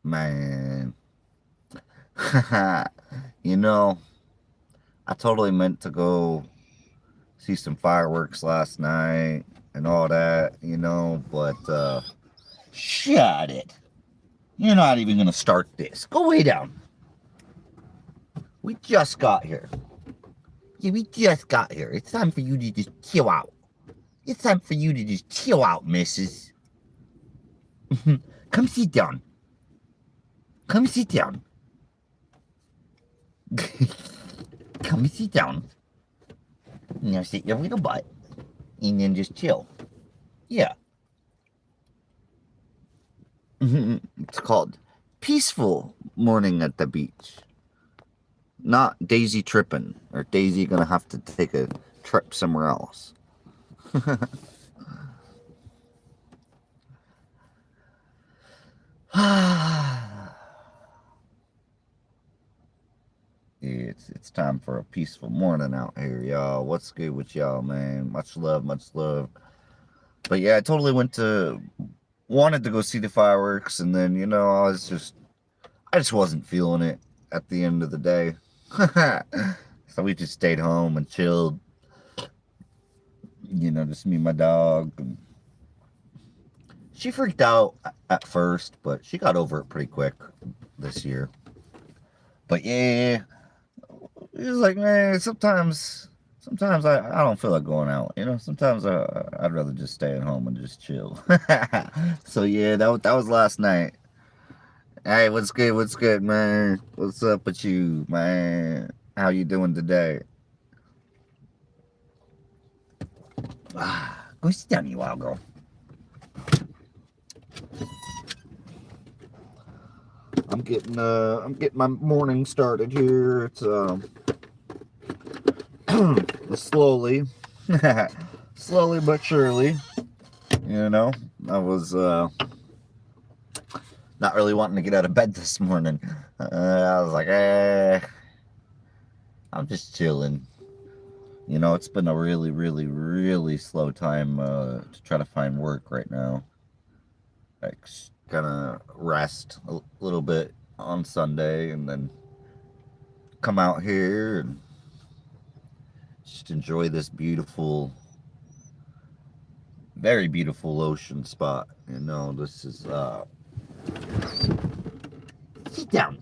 Man. You know, I totally meant to go see some fireworks last night and all that, but shut it. You're not even gonna start this. Go way down. We just got here. Yeah, we just got here. It's time for you to just chill out. It's time for you to just chill out, missus. Come sit down. Come sit down. Come sit down. Now sit your little butt. And then just chill. Yeah. It's called Peaceful Morning at the Beach. Not Daisy tripping, or Daisy gonna have to take a trip somewhere else. It's time for a peaceful morning out here, y'all. What's good with y'all, man? Much love, much love. But yeah, I totally wanted to go see the fireworks, and then I just wasn't feeling it at the end of the day. So we just stayed home and chilled. Just me and my dog. And she freaked out at first, but she got over it pretty quick this year. But yeah, it's like, man, sometimes I don't feel like going out. Sometimes I'd rather just stay at home and just chill. So yeah, that was last night. Hey, what's good? What's good, man? What's up with you, man? How you doing today? Go sit down, you wild girl. I'm getting my morning started here. It's slowly, slowly but surely. I was not really wanting to get out of bed this morning. I was like, I'm just chilling. It's been a really, really, really slow time to try to find work right now. Like, kind of rest a little bit on Sunday and then come out here and just enjoy this beautiful, very beautiful ocean spot. This is sit down.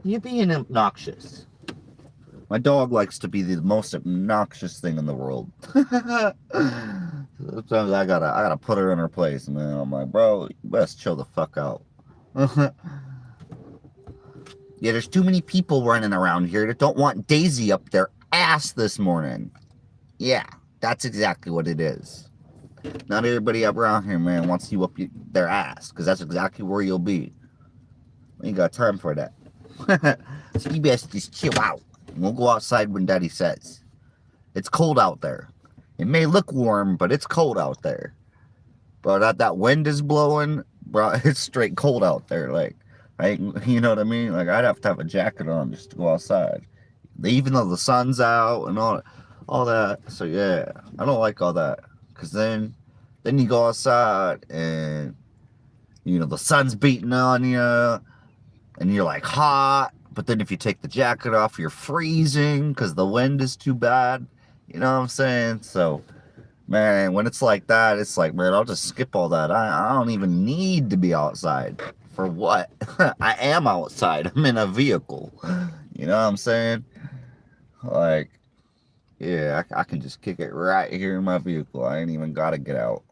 You're being obnoxious. My dog likes to be the most obnoxious thing in the world. Sometimes I gotta put her in her place, man. I'm like, bro, you best chill the fuck out. Yeah, there's too many people running around here that don't want Daisy up their ass this morning. Yeah, that's exactly what it is. Not everybody up around here, man, wants you up their ass, because that's exactly where you'll be. We ain't got time for that. So you best just chill out. We'll go outside when Daddy says. It's cold out there. It may look warm, but it's cold out there. Bro, that wind is blowing, bro, it's straight cold out there. Like, you know what I mean? Like, I'd have to have a jacket on just to go outside. Even though the sun's out and all that. So, yeah, I don't like all that. Because then you go outside and, the sun's beating on you and you're like hot. But then if you take the jacket off, you're freezing because the wind is too bad. You know what I'm saying? So, man, when it's like that, it's like, man, I'll just skip all that. I don't even need to be outside. For what? I am outside. I'm in a vehicle. You know what I'm saying? Like, yeah, I can just kick it right here in my vehicle. I ain't even got to get out.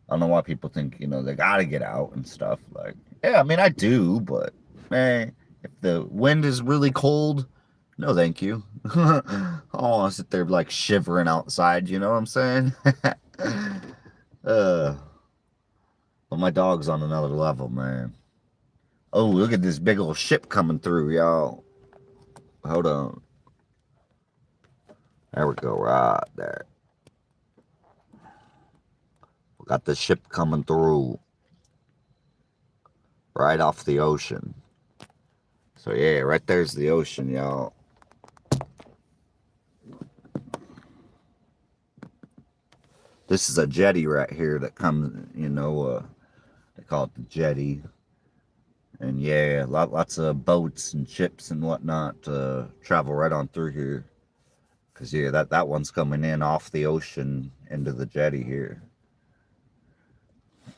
I don't know why people think, they got to get out and stuff. Like, yeah, I mean, I do, but, man, if the wind is really cold, no thank you. I don't want to sit there like shivering outside, you know what I'm saying? But my dog's on another level, man. Oh, look at this big old ship coming through, y'all. Hold on. There we go, right there. We got the ship coming through. Right off the ocean. So yeah, right there's the ocean, y'all. This is a jetty right here that comes, they call it the jetty. And yeah, lots of boats and ships and whatnot travel right on through here. Cause yeah, that one's coming in off the ocean into the jetty here.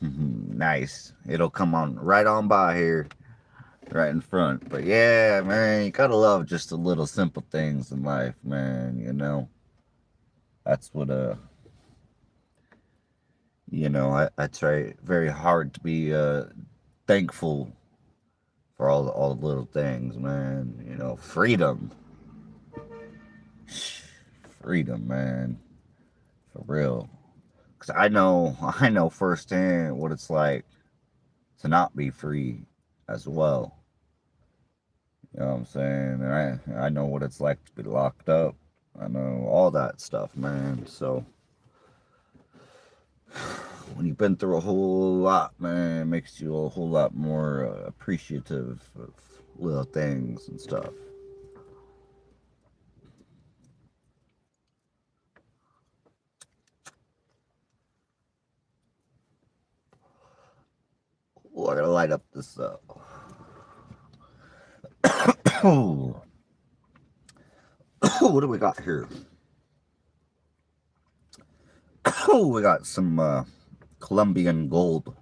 Nice. It'll come on right on by here, right in front. But yeah, man, you gotta love just the little simple things in life, man. You know, that's what I try very hard to be thankful for all the little things, man. You know, freedom, man, for real. Cause I know firsthand what it's like to not be free as well. You know what I'm saying? And I know what it's like to be locked up. I know all that stuff, man. So when you've been through a whole lot, man, it makes you a whole lot more appreciative of little things and stuff. Oh, I gotta light up this. What do we got here? We got some Colombian gold.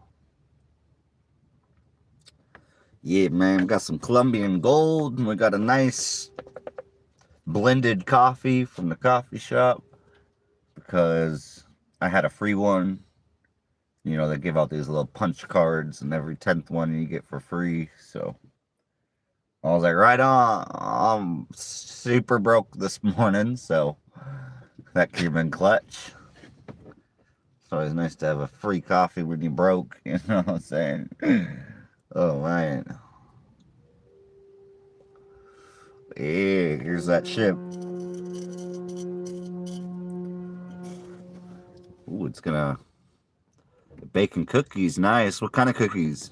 Yeah, man, we got some Colombian gold, and we got a nice blended coffee from the coffee shop because I had a free one. You know, they give out these little punch cards, and every 10th one you get for free. So I was like, right on. I'm super broke this morning, so that came in clutch. It's always nice to have a free coffee when you're broke, you know what I'm saying? Oh, man. Yeah, here's that ship. Ooh, it's gonna... Bacon cookies, nice. What kind of cookies?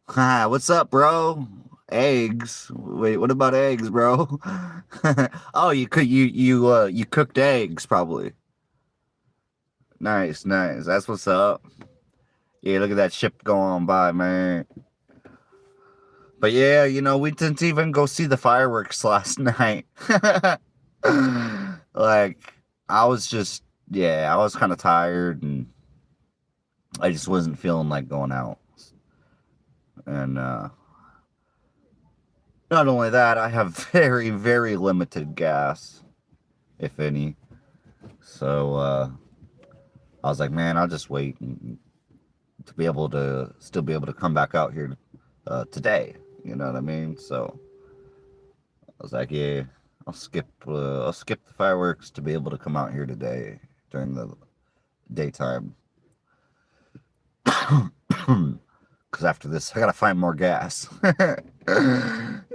Hi, what's up, bro? Eggs. Wait, what about eggs, bro? Oh, you cooked eggs probably. Nice, nice. That's what's up. Yeah, look at that ship going by, man. But yeah, you know, we didn't even go see the fireworks last night. Like, I was just, yeah, I was kind of tired and I just wasn't feeling like going out. And not only that, I have very, very limited gas, if any. So I was like, man, I'll just wait to be able to still be able to come back out here today. You know what I mean? So I was like, yeah, I'll skip the fireworks to be able to come out here today during the daytime. Because after this, I gotta find more gas.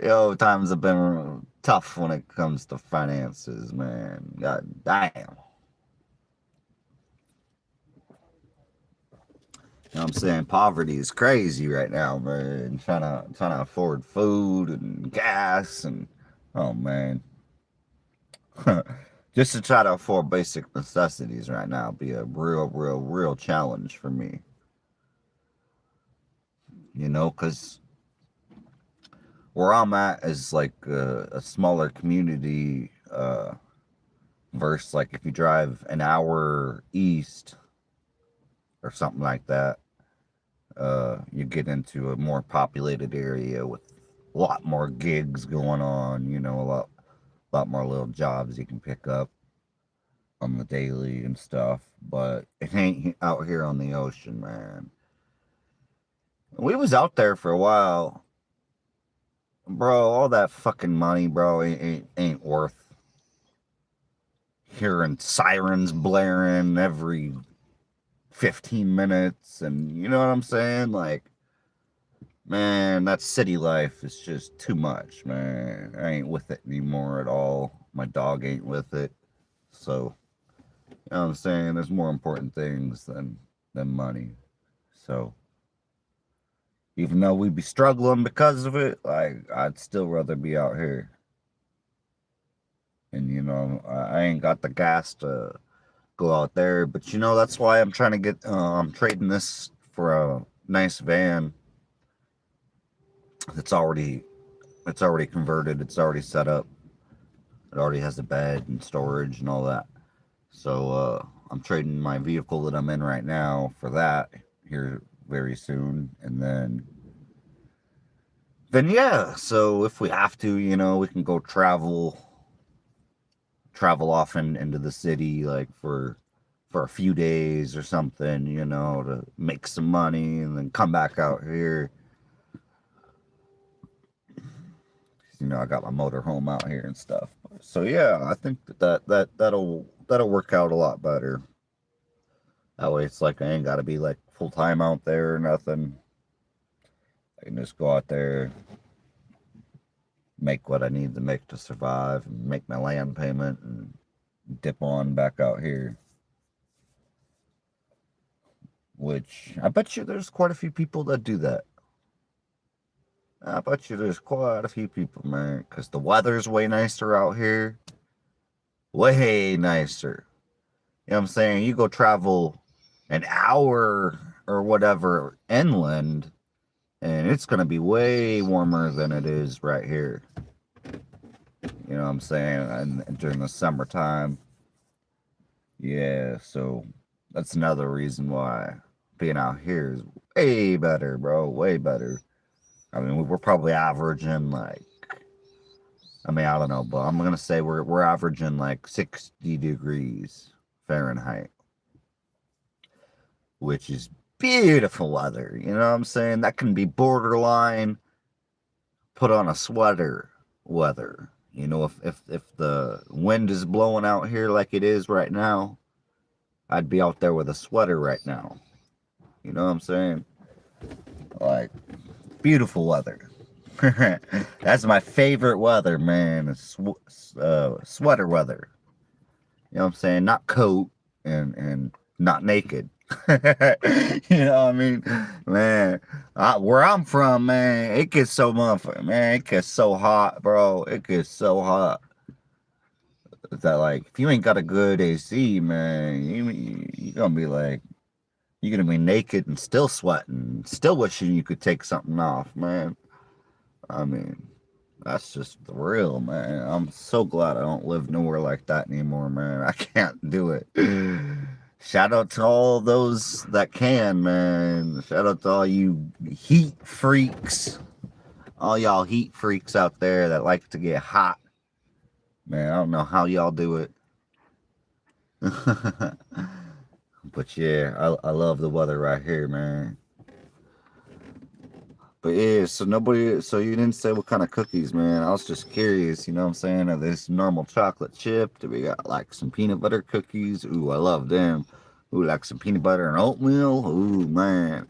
Yo, times have been tough when it comes to finances, man. God damn. You know what I'm saying? Poverty is crazy right now, man. Trying to afford food and gas and oh man. Just to try to afford basic necessities right now be a real challenge for me. You know, because where I'm at is like a smaller community versus like if you drive an hour east or something like that, you get into a more populated area with a lot more gigs going on, you know, a lot more little jobs you can pick up on the daily and stuff, but it ain't out here on the ocean, man. We was out there for a while. Bro, all that fucking money, bro, ain't worth hearing sirens blaring every 15 minutes and you know what I'm saying? Like, man, that city life is just too much, man. I ain't with it anymore at all. My dog ain't with it. So, you know what I'm saying? There's more important things than money. So, even though we'd be struggling because of it, like I'd still rather be out here. And you know, I ain't got the gas to go out there, but you know that's why I'm trying to get I'm trading this for a nice van It's already converted. It's already set up. It already has a bed and storage and all that. So I'm trading my vehicle that I'm in right now for that here very soon, and then yeah. So if we have to, we can go travel off into the city like for a few days or something, to make some money and then come back out here. I got my motorhome out here and stuff. So yeah, I think that'll work out a lot better. That way, it's like I ain't got to be like full time out there or nothing. I can just go out there, make what I need to make to survive, and make my land payment, and dip on back out here. Which I bet you there's quite a few people that do that. I bet you there's quite a few people, man, because the weather's way nicer out here. Way nicer. You know what I'm saying? You go travel an hour or whatever inland, and it's going to be way warmer than it is right here. You know what I'm saying? And during the summertime. Yeah, so that's another reason why being out here is way better, bro. Way better. I mean, we're probably averaging like, I don't know, but I'm gonna say we're averaging like 60 degrees Fahrenheit, which is beautiful weather. You know what I'm saying? That can be borderline put on a sweater weather. If the wind is blowing out here like it is right now, I'd be out there with a sweater right now. You know what I'm saying? Like, beautiful weather. That's my favorite weather, man. Sweater weather. You know what I'm saying? Not coat and not naked. You know what I mean? Man, where I'm from, man, it gets so man, it gets so hot, bro. It gets so hot that, like, if you ain't got a good AC, man, you gonna be like, you're gonna be naked and still sweating, still wishing you could take something off, man. I mean, that's just the real, man. I'm so glad I don't live nowhere like that anymore, man. I can't do it. Shout out to all those that can, man. Shout out to all you heat freaks. All y'all heat freaks out there that like to get hot. Man, I don't know how y'all do it. But yeah, I love the weather right here, man. But yeah, so you didn't say what kind of cookies, man. I was just curious, you know what I'm saying? Are this normal chocolate chip? Do we got like some peanut butter cookies? Ooh, I love them. Ooh, like some peanut butter and oatmeal? Ooh, man.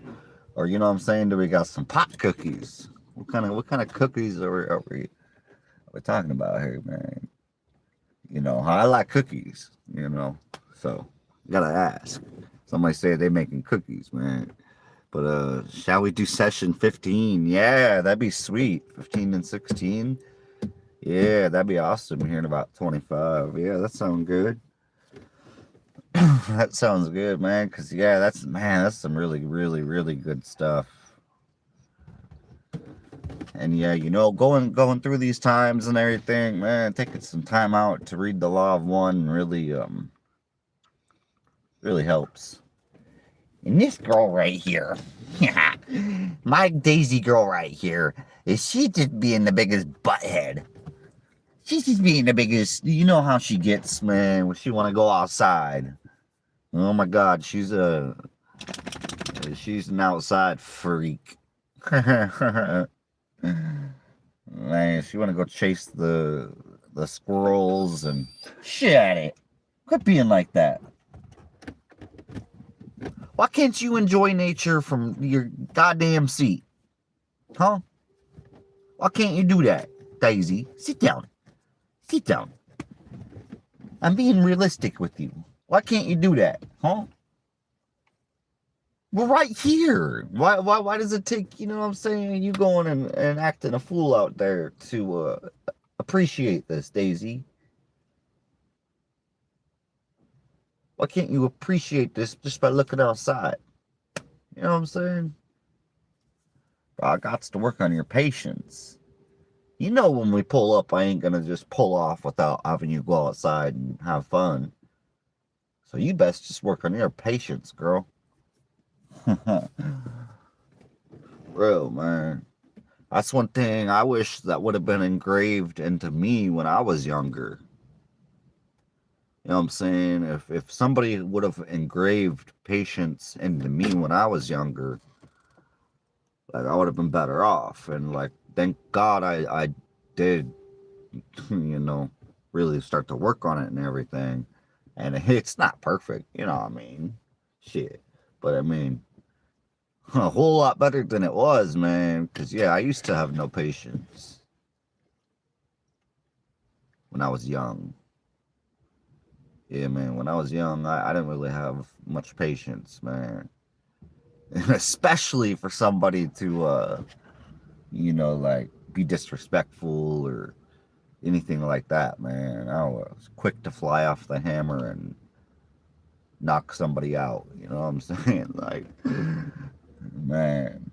Or you know what I'm saying? Do we got some pop cookies? What kind of cookies are we talking about here, man? I like cookies, So gotta ask. Somebody said they making cookies, man. But shall we do session 15? Yeah, that'd be sweet. 15 and 16. Yeah, that'd be awesome here in about 25. Yeah, that sounds good. That sounds good, man. Cause yeah, that's some really, really, really good stuff. And yeah, going through these times and everything, man, taking some time out to read the Law of One really helps. And this girl right here, my Daisy girl right here, is she just being the biggest butthead. She's just being the biggest, you know how she gets, man, when she want to go outside. Oh my God, she's an outside freak. Man, she want to go chase the squirrels and shut it. Quit being like that. Why can't you enjoy nature from your goddamn seat? Huh? Why can't you do that, Daisy? Sit down. Sit down. I'm being realistic with you. Why can't you do that? Huh? We're right here. Why does it take, you know what I'm saying, you going and acting a fool out there to appreciate this, Daisy? Why can't you appreciate this just by looking outside? You know what I'm saying? I got to work on your patience. You know when we pull up, I ain't gonna just pull off without having you go outside and have fun. So you best just work on your patience, girl. Bro, man. That's one thing I wish that would have been engraved into me when I was younger. You know what I'm saying? If somebody would have engraved patience into me when I was younger, like I would have been better off. And like, thank God I did, you know, really start to work on it and everything. And it's not perfect, you know what I mean? Shit. But I mean, a whole lot better than it was, man. Because, yeah, I used to have no patience when I was young. Yeah, man, when I was young, I didn't really have much patience, man. And especially for somebody to, you know, like, be disrespectful or anything like that, man. I was quick to fly off the hammer and knock somebody out, you know what I'm saying? Like, man.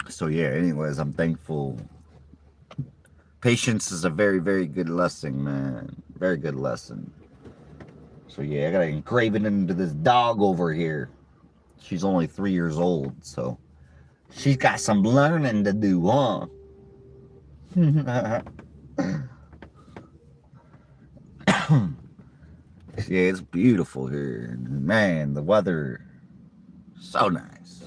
So, yeah, anyways, I'm thankful. Patience is a very, very good lesson, man. Very good lesson. So yeah, I gotta engrave it into this dog over here. She's only 3 years old, so she's got some learning to do, huh? Yeah, it's beautiful here. Man, the weather, so nice.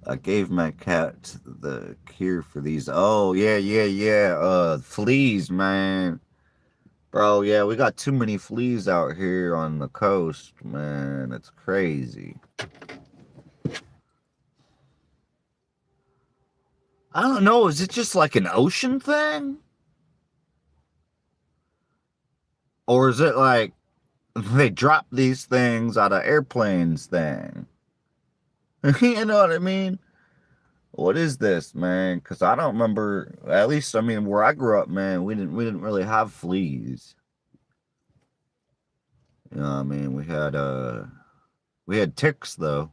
I gave my cat the cure for these. Oh, yeah. Fleas, man. Bro, yeah, we got too many fleas out here on the coast, man. It's crazy. I don't know. Is it just like an ocean thing? Or is it like they drop these things out of airplanes thing? You know what I mean? What is this, man? Because I don't remember. At least, I mean, where I grew up, man, we didn't really have fleas. You know what I mean? We had ticks though.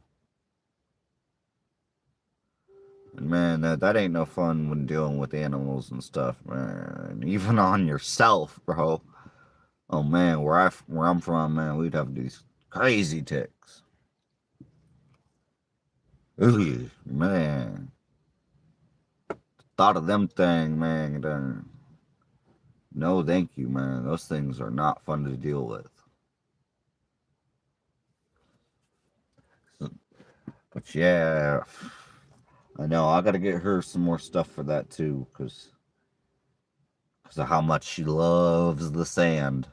And man, that ain't no fun when dealing with animals and stuff, man. Even on yourself, bro. Oh man, where I'm from, man, we'd have these crazy ticks. Ooh, man. Thought of them thing, man. No, thank you, man. Those things are not fun to deal with. But yeah, I know I gotta get her some more stuff for that too, because of how much she loves the sand.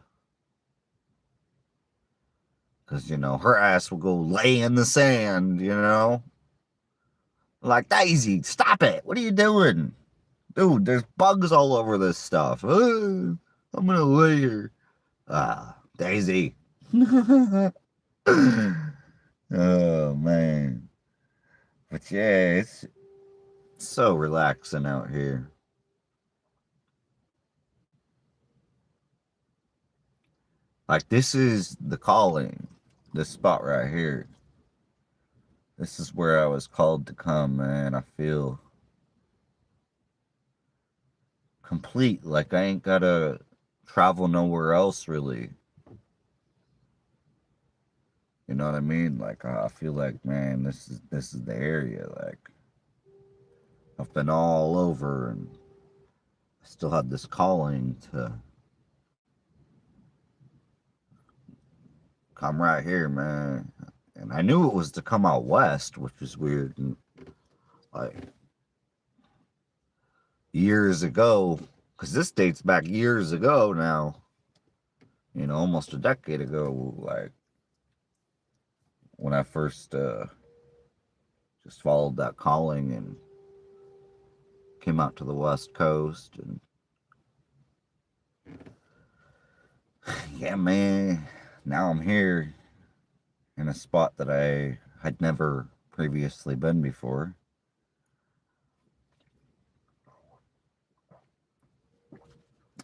Because, you know, her ass will go lay in the sand, you know? Like, Daisy, stop it. What are you doing? Dude, there's bugs all over this stuff. I'm gonna lay here. Ah, Daisy. Oh, man. But yeah, it's so relaxing out here. Like, this is the calling. This spot right here. This is where I was called to come, man. I feel complete. Like, I ain't gotta travel nowhere else, really. You know what I mean? Like, I feel like, man, this is the area. Like, I've been all over, and I still had this calling to come right here, man. And I knew it was to come out west, which is weird. And like years ago, because this dates back years ago now. You know, almost a decade ago. Like when I first just followed that calling and came out to the West Coast, and yeah, man, now I'm here in a spot that I had never previously been before.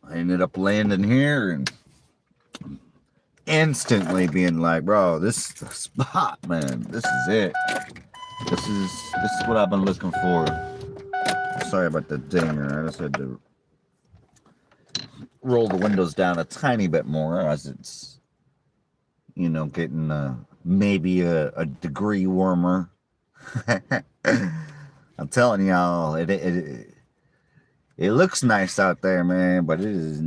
I ended up landing here and instantly being like, bro, this is the spot, man. This is it. This is what I've been looking for. Sorry about the dinger. I just had to roll the windows down a tiny bit more as it's, you know, getting maybe a degree warmer. I'm telling y'all, it looks nice out there, man, but it is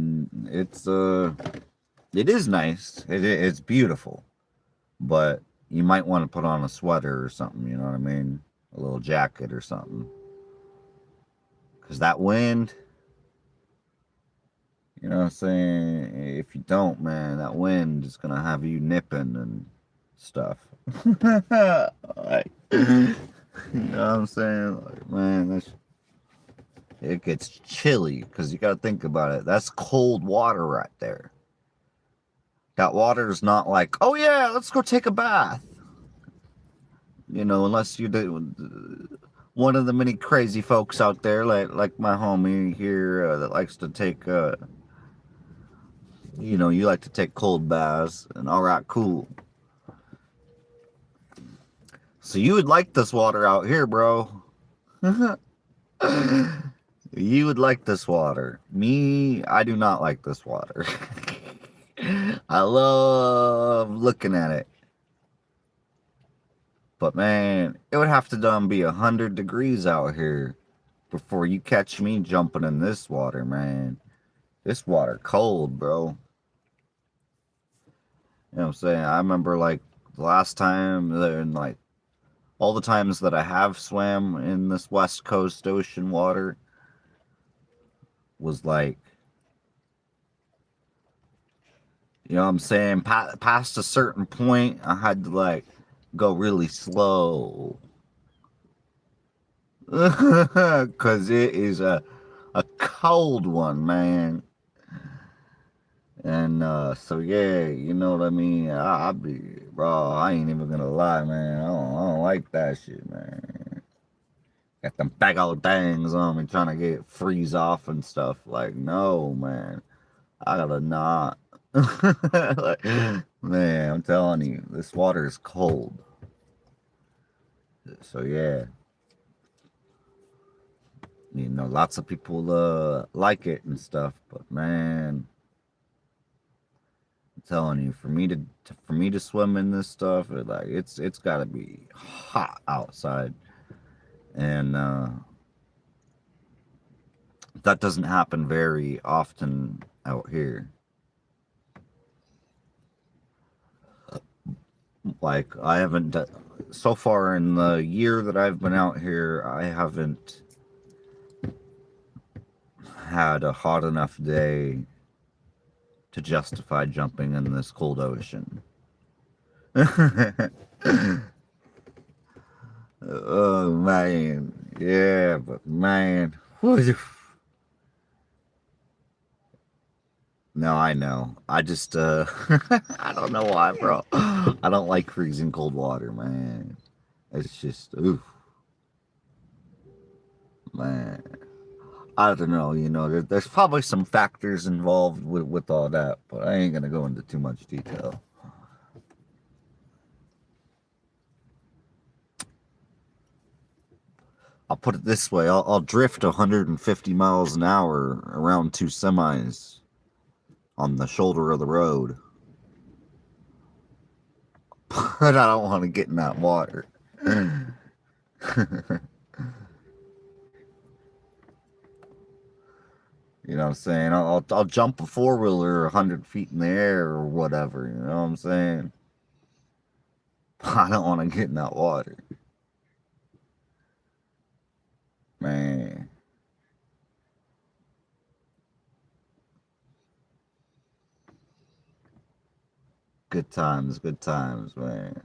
nice. It's beautiful, but you might want to put on a sweater or something. You know what I mean? A little jacket or something, because that wind. You know what I'm saying? If you don't, man, that wind is gonna have you nipping and stuff. Like, you know what I'm saying? Like, man, it gets chilly because you gotta think about it. That's cold water right there. That water is not like, oh yeah, let's go take a bath. You know, unless you're one of the many crazy folks out there, like my homie here that likes to take you know, you like to take cold baths, and all right, cool. So you would like this water out here, bro. You would like this water. Me, I do not like this water. I love looking at it. But man, it would have to be 100 degrees out here before you catch me jumping in this water, man. This water cold, bro. You know what I'm saying? I remember like the last time and like all the times that I have swam in this West Coast ocean water was like, you know what I'm saying? Past a certain point, I had to like go really slow. Because it is a cold one, man. And so yeah, you know what I mean. I be, bro. I ain't even gonna lie, man. I don't like that shit, man. Got them big old things on me trying to get freeze off and stuff. Like, no, man. I gotta not. Like, man, I'm telling you, this water is cold. So yeah, you know, lots of people like it and stuff, but man. Telling you, for me to swim in this stuff, it's got to be hot outside, and that doesn't happen very often out here. Like, I haven't so far in the year that I've been out here, I haven't had a hot enough day to justify jumping in this cold ocean. Oh man, yeah, but man, no, I know. I just I don't know why, bro. I don't like freezing cold water, man. It's just oof, man. I don't know, you know, there's probably some factors involved with all that, but I ain't gonna go into too much detail. I'll put it this way: I'll drift 150 miles an hour around two semis on the shoulder of the road, but I don't want to get in that water. You know what I'm saying? I'll jump a four-wheeler 100 feet in the air or whatever. You know what I'm saying? I don't want to get in that water, man. Good times, man.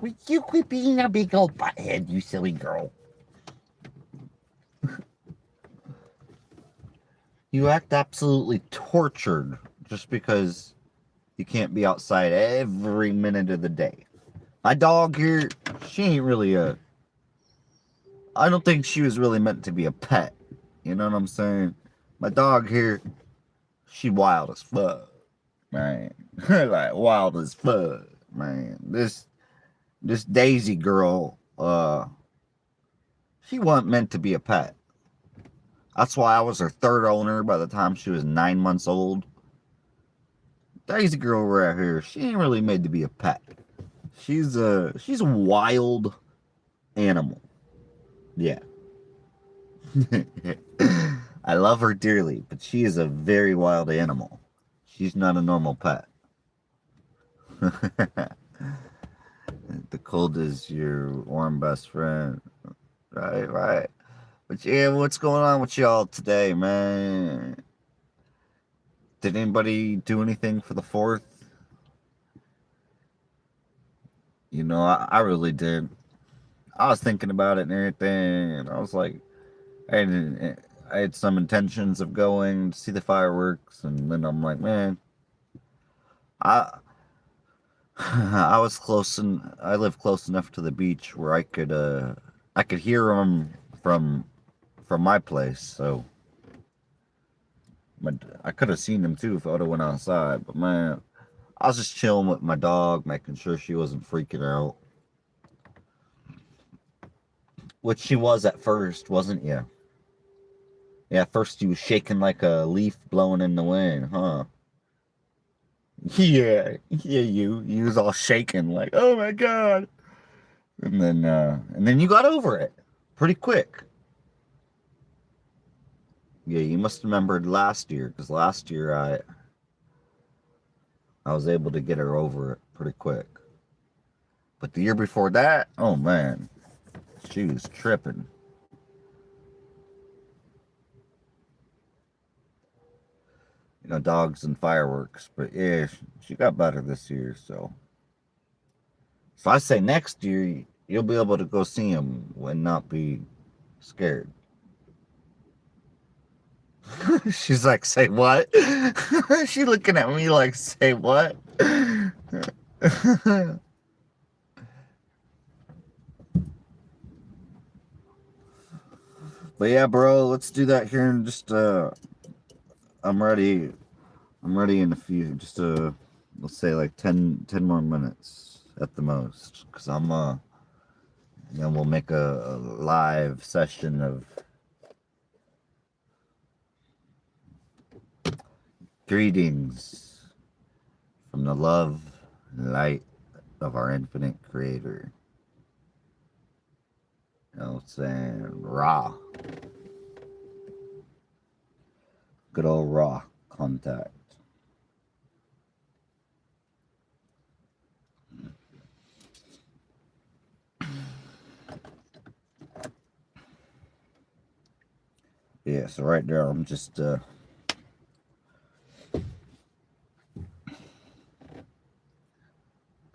Would you quit being a big old butthead, you silly girl? You act absolutely tortured just because you can't be outside every minute of the day. My dog here, she ain't really a. I don't think she was really meant to be a pet. You know what I'm saying? My dog here, she wild as fuck, man. Like wild as fuck, man. This Daisy girl, she wasn't meant to be a pet. That's why I was her third owner by the time she was 9 months old. Daisy girl right here, she ain't really made to be a pet. She's a wild animal. Yeah. I love her dearly, but she is a very wild animal. She's not a normal pet. The cold is your warm best friend. Right, right. But yeah, what's going on with y'all today, man? Did anybody do anything for the 4th? You know, I really did. I was thinking about it and everything, and I was like, I had some intentions of going to see the fireworks, and then I'm like, man, I I was close, and I live close enough to the beach where I could hear them from my place, so I could have seen them too if I would have went outside. But man, I was just chilling with my dog, making sure she wasn't freaking out, which she was at first, wasn't you? Yeah, at first she was shaking like a leaf blowing in the wind, huh? Yeah, you was all shaking like, oh my god. And then you got over it pretty quick. Yeah, you must have remembered last year, because last year I was able to get her over it pretty quick. But the year before that, oh man, she was tripping. You know, dogs and fireworks. But yeah, she got better this year, so I say next year you'll be able to go see him and not be scared. She's like, say what? She looking at me like, say what? But yeah, bro, let's do that here in just I'm ready. I'm ready in a few, just let's say like 10 more minutes at the most, because then we'll make a live session of greetings from the love and light of our infinite creator. You know what I'm saying? Ra. Good old Ra contact. Yeah, so right there, I'm just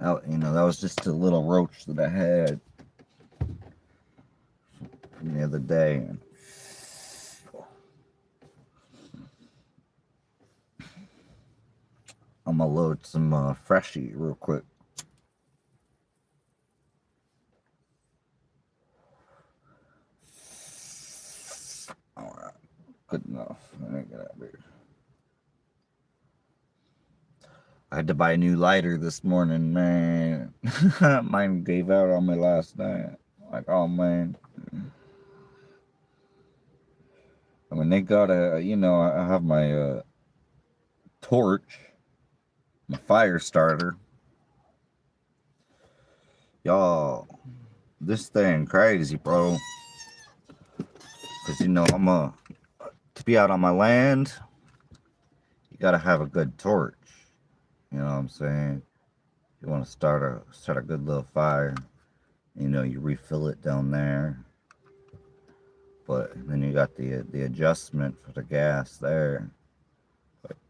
out, you know, that was just a little roach that I had from the other day. I'm gonna load some freshie real quick. Alright, good enough. Let me get out of here. I had to buy a new lighter this morning, man. Mine gave out on me last night. Like, oh man. I mean, they got you know, I have my torch, my fire starter. Y'all, this thing crazy, bro. Because, you know, to be out on my land, you gotta have a good torch. You know what I'm saying? You want to start a good little fire. You know, you refill it down there. But then you got the adjustment for the gas there.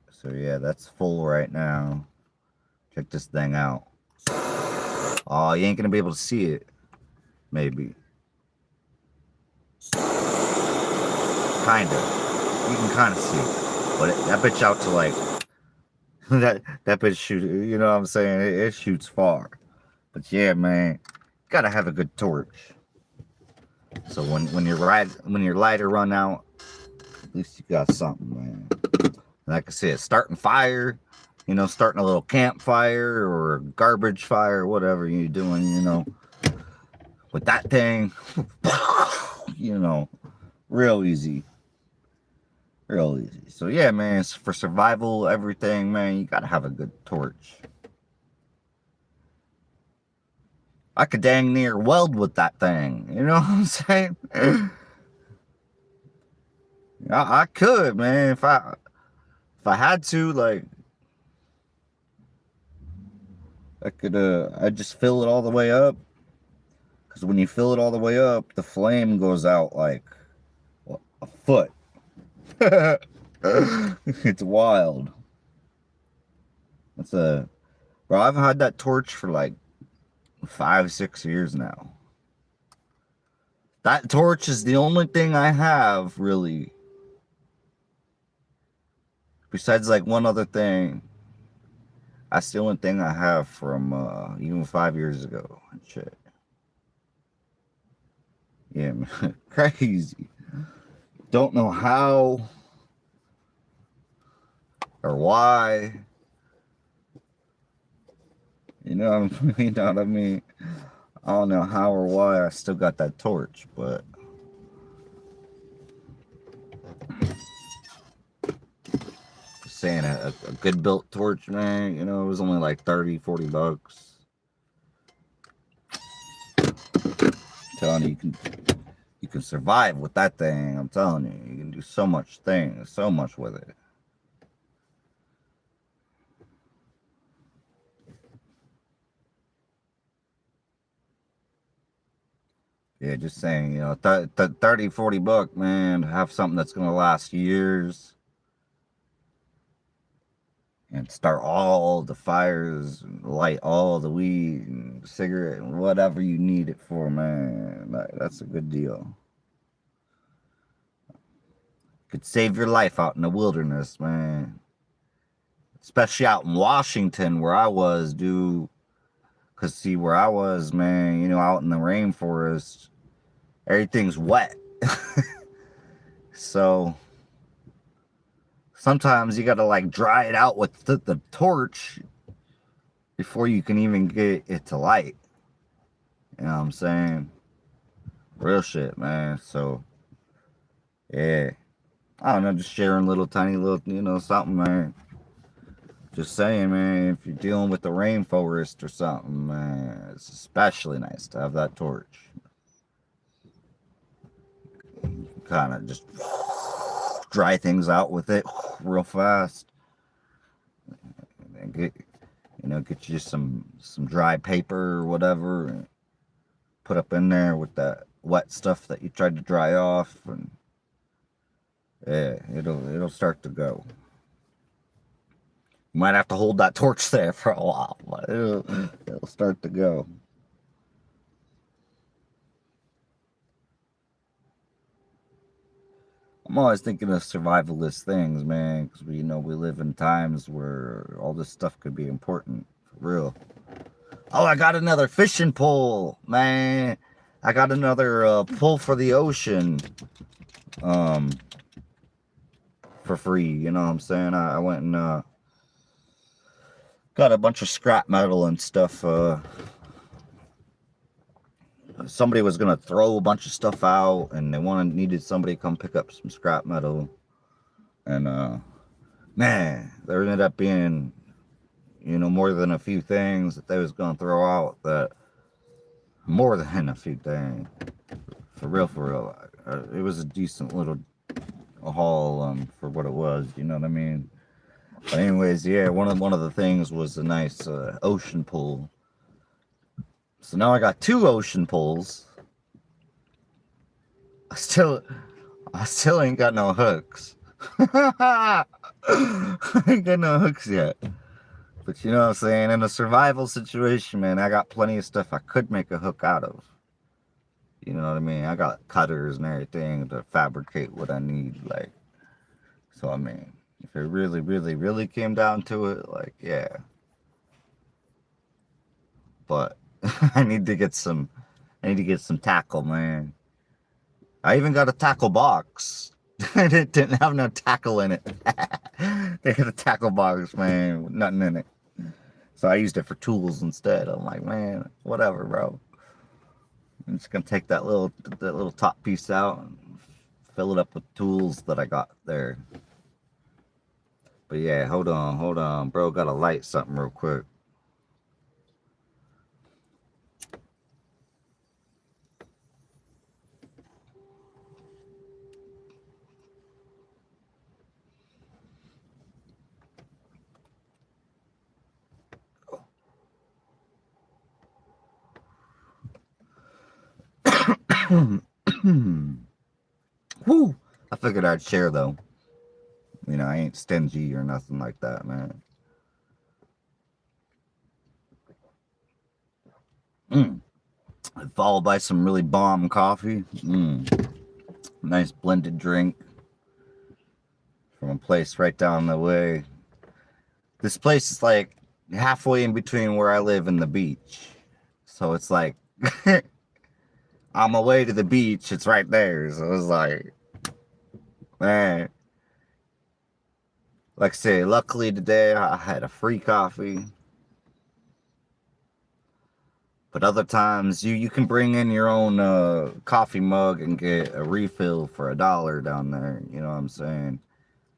So yeah, that's full right now. Check this thing out. Oh, you ain't gonna be able to see it. Maybe. Kinda. You can kind of see it. But that bitch out to like that bitch shoot. You know what I'm saying? It shoots far. But yeah, man. Gotta have a good torch. So when your lighter run out, at least you got something, man. Like I said, starting fire, starting a little campfire or a garbage fire, whatever you're doing, with that thing, real easy. Real easy. So yeah, man, for survival, everything, man, you gotta have a good torch. I could dang near weld with that thing. You know what I'm saying? I could, man. If I had to, like, I'd just fill it all the way up. Because when you fill it all the way up, the flame goes out like a foot. It's wild. Bro, I've had that torch for like 5-6 years now. That torch is the only thing I have, really. Besides, like, one other thing. That's the only thing I have from even 5 years ago and shit. Yeah, man. Crazy. Don't know how or why. You know what I mean? I don't know how or why I still got that torch, but saying a good built torch, man, it was only like 30-40 bucks. I'm telling you can survive with that thing. I'm telling you can do so much with it. Yeah, just saying, 30-40 bucks, man, to have something that's gonna last years. And start all the fires, light all the weed and cigarette and whatever you need it for, man. That's a good deal. Could save your life out in the wilderness, man. Especially out in Washington where I was, dude. Because, see, where I was, man, out in the rainforest, everything's wet. So sometimes you gotta, like, dry it out with the torch before you can even get it to light. You know what I'm saying? Real shit, man. So, yeah. I don't know, just sharing tiny little, something, man. Just saying, man, if you're dealing with the rainforest or something, man, it's especially nice to have that torch. Kind of just dry things out with it real fast. And get you some dry paper or whatever, and put up in there with that wet stuff that you tried to dry off, and yeah, it'll start to go. You might have to hold that torch there for a while, but it'll start to go. I'm always thinking of survivalist things, man, because we live in times where all this stuff could be important, for real. Oh, I got another fishing pole, man. I got another pull for the ocean, for free. You know what I'm saying? I went and got a bunch of scrap metal and stuff. Somebody was gonna throw a bunch of stuff out, and they needed somebody to come pick up some scrap metal. And man, there ended up being, more than a few things that they was gonna throw out. That more than a few things, for real. It was a decent little haul for what it was. You know what I mean? But anyways, yeah, one of the things was a nice ocean pool. So now I got 2 ocean pools. I still ain't got no hooks. I ain't got no hooks yet. But you know what I'm saying? In a survival situation, man, I got plenty of stuff I could make a hook out of. You know what I mean? I got cutters and everything to fabricate what I need, like. So I mean, if it really, really, really came down to it, like, yeah. But I need to get some I need to get some tackle, man. I even got a tackle box. It didn't have no tackle in it. They had a tackle box, man, with nothing in it. So I used it for tools instead. I'm like, man, whatever, bro. I'm just gonna take that little top piece out and fill it up with tools that I got there. But yeah, hold on, bro. Gotta light something real quick. Woo! I figured I'd share though. You know, I ain't stingy or nothing like that, man. Followed by some really bomb coffee. Nice blended drink from a place right down the way. This place is like halfway in between where I live and the beach. So it's like on my way to the beach, it's right there. So it's like, man. Like I say, luckily today I had a free coffee. But other times you can bring in your own coffee mug and get a refill for $1 down there. You know what I'm saying?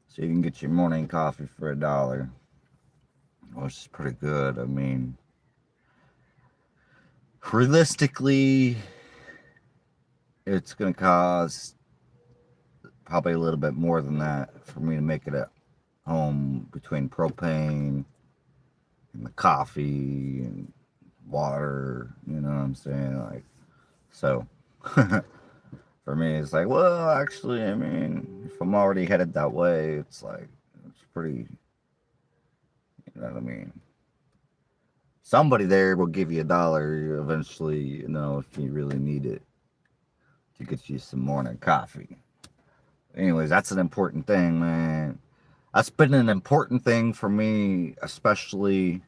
So you can get your morning coffee for $1, which is pretty good. I mean, realistically, it's gonna cost probably a little bit more than that for me to make it at home between propane and the coffee and water, you know what I'm saying? Like, so for me, it's like, well, actually, I mean, if I'm already headed that way, it's like, it's pretty, you know what I mean? Somebody there will give you $1 eventually, you know, if you really need it to get you some morning coffee. Anyways, that's an important thing, man. That's been an important thing for me, especially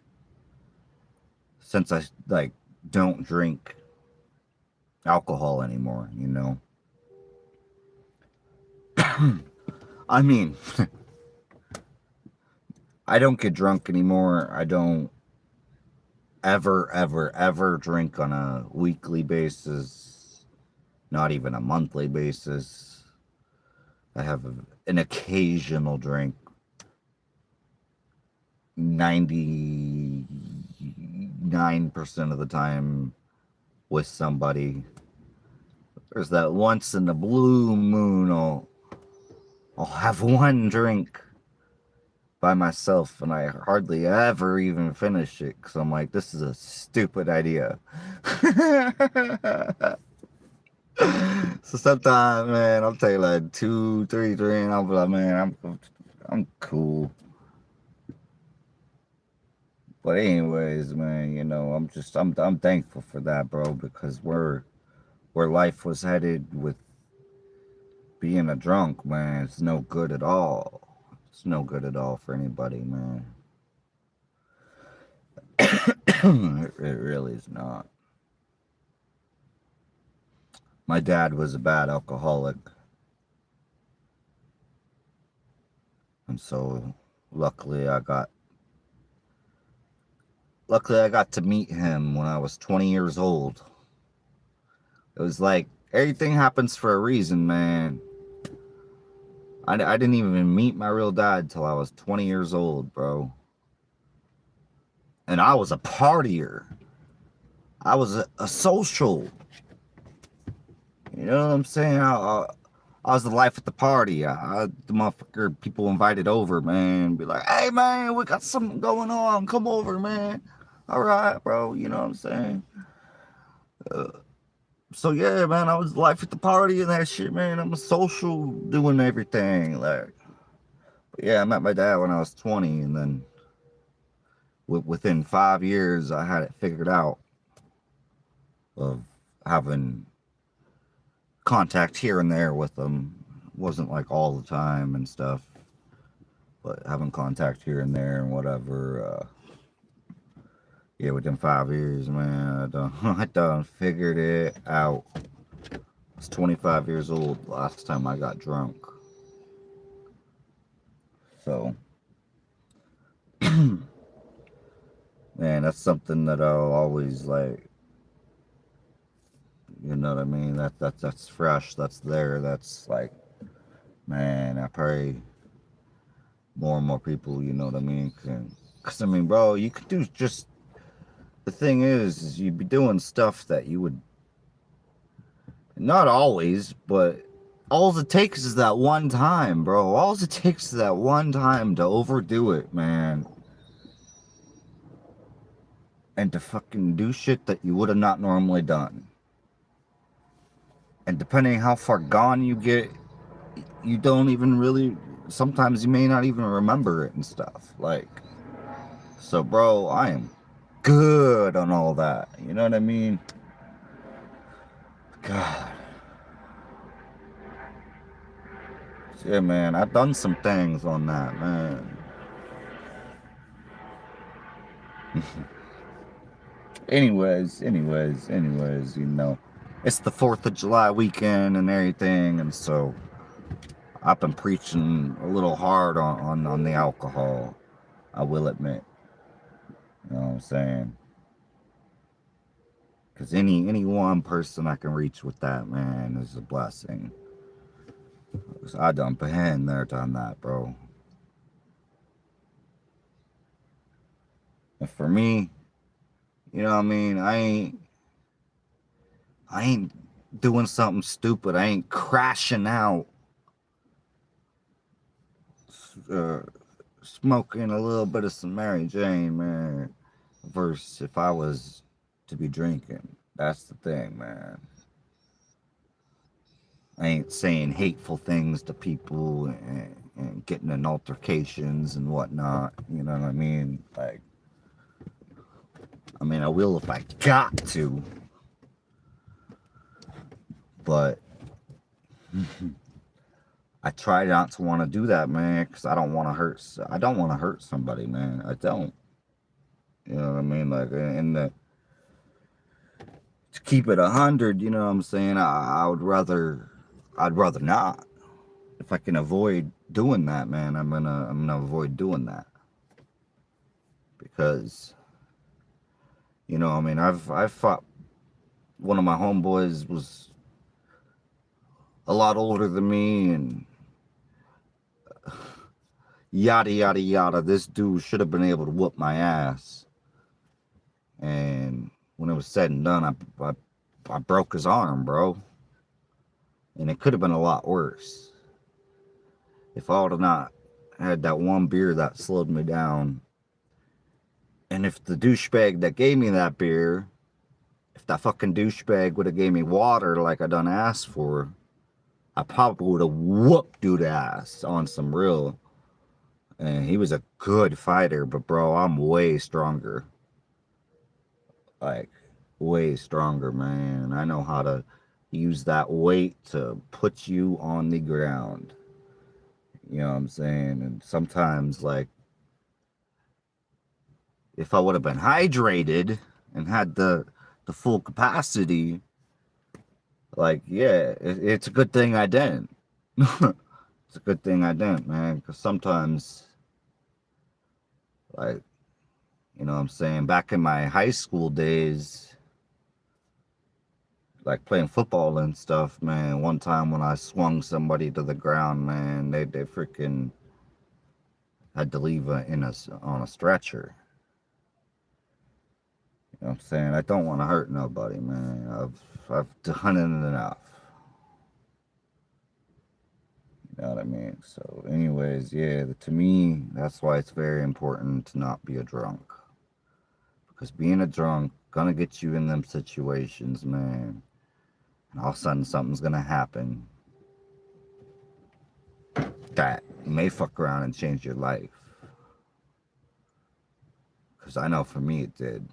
since I like don't drink alcohol anymore, you know. I mean, I don't get drunk anymore. I don't ever drink on a weekly basis, not even a monthly basis. I have an occasional drink. 99% of the time with somebody. There's that once in the blue moon I'll have one drink by myself and I hardly ever even finish it because I'm like, this is a stupid idea. So sometimes, man, I'll take like 2, 3, and I'll be like, man, I'm cool. But anyways, man, you know, I'm thankful for that, bro, because where life was headed with being a drunk, man, it's no good at all. It's no good at all for anybody, man. It really is not. My dad was a bad alcoholic. And so luckily I got to meet him when I was 20 years old. It was like everything happens for a reason, man. I didn't even meet my real dad till I was 20 years old, bro. And I was a partier. I was a social. You know what I'm saying? I was the life at the party. The motherfucker people invited over, man. Be like, hey, man, we got something going on. Come over, man. All right, bro. You know what I'm saying? So yeah, man, I was life at the party and that shit, man. I'm a social doing everything. Like, but yeah, I met my dad when I was 20, and then within 5 years, I had it figured out of having contact here and there with him. It wasn't like all the time and stuff, but having contact here and there and whatever. Yeah, within 5 years, man, I done figured it out. I was 25 years old last time I got drunk. So, man, that's something that I'll always like. You know what I mean? That's fresh. That's there. That's like, man, I pray more and more people. You know what I mean? Cause I mean, bro, you could do just. The thing is you'd be doing stuff that you would not always, but all it takes is that one time, bro. All it takes is that one time to overdo it, man. And to fucking do shit that you would have not normally done. And depending how far gone you get, you don't even really, sometimes you may not even remember it and stuff. Like, so, bro, I am good on all that. You know what I mean? God. Yeah, man, I've done some things on that, man. anyways, you know, it's the 4th of July weekend and everything, and so I've been preaching a little hard on the alcohol, I will admit. You know what I'm saying? Because any one person I can reach with that, man, is a blessing. I done been there, done that, bro. And for me, you know what I mean? I ain't doing something stupid. I ain't crashing out, uh, smoking a little bit of some Mary Jane, man. Versus if I was to be drinking. That's the thing, man. I ain't saying hateful things to people and getting in altercations and whatnot. You know what I mean? Like, I mean, I will if I got to, but I try not to want to do that, man, because I don't want to hurt. I don't want to hurt somebody, man. I don't. You know what I mean? Like, in the to keep it 100, you know what I'm saying? I'd rather not. If I can avoid doing that, man, I'm gonna avoid doing that because you know, I mean, I've fought. One of my homeboys was a lot older than me, and yada yada yada. This dude should have been able to whoop my ass, and when it was said and done, I broke his arm, bro, and it could have been a lot worse if I would have not had that one beer that slowed me down. And if the douchebag that gave me that beer, if that fucking douchebag would have gave me water like I done asked for, I probably would have whooped dude ass on some real. And he was a good fighter, but bro, I'm way stronger. Like, way stronger, man. I know how to use that weight to put you on the ground. You know what I'm saying? And sometimes, like, if I would have been hydrated and had the full capacity, like, yeah, it's a good thing I didn't. It's a good thing I didn't, man, because sometimes, like, you know what I'm saying, back in my high school days, like playing football and stuff, man, one time when I swung somebody to the ground, man, they freaking had to leave on a stretcher. You know what I'm saying? I don't want to hurt nobody, man. I've done it enough. You know what I mean? So, anyways, yeah, to me, that's why it's very important to not be a drunk. Because being a drunk gonna get you in them situations, man. And all of a sudden, something's gonna happen that may fuck around and change your life. Because I know for me, it did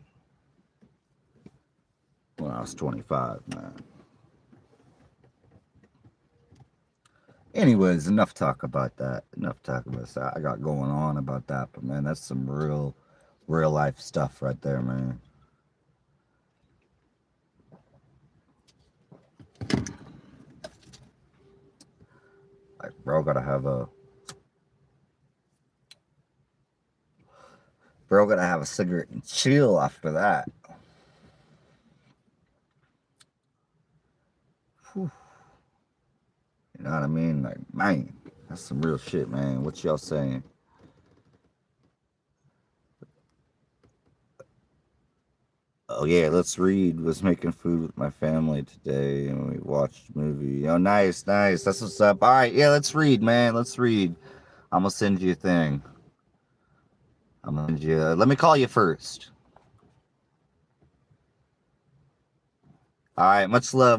when I was 25, man. Anyways, enough talk about that. Enough talk about that. I got going on about that, but man, that's some real real life stuff right there, man. Like, bro, gotta have a cigarette and chill after that. Whew. You know what I mean? Like, man, that's some real shit, man. What y'all saying? Oh yeah, let's read. Was making food with my family today, and we watched a movie. Oh, nice, nice. That's what's up. All right, yeah, let's read, man. Let's read. I'm gonna send you a thing. I'm gonna send you. Let me call you first. All right, much love.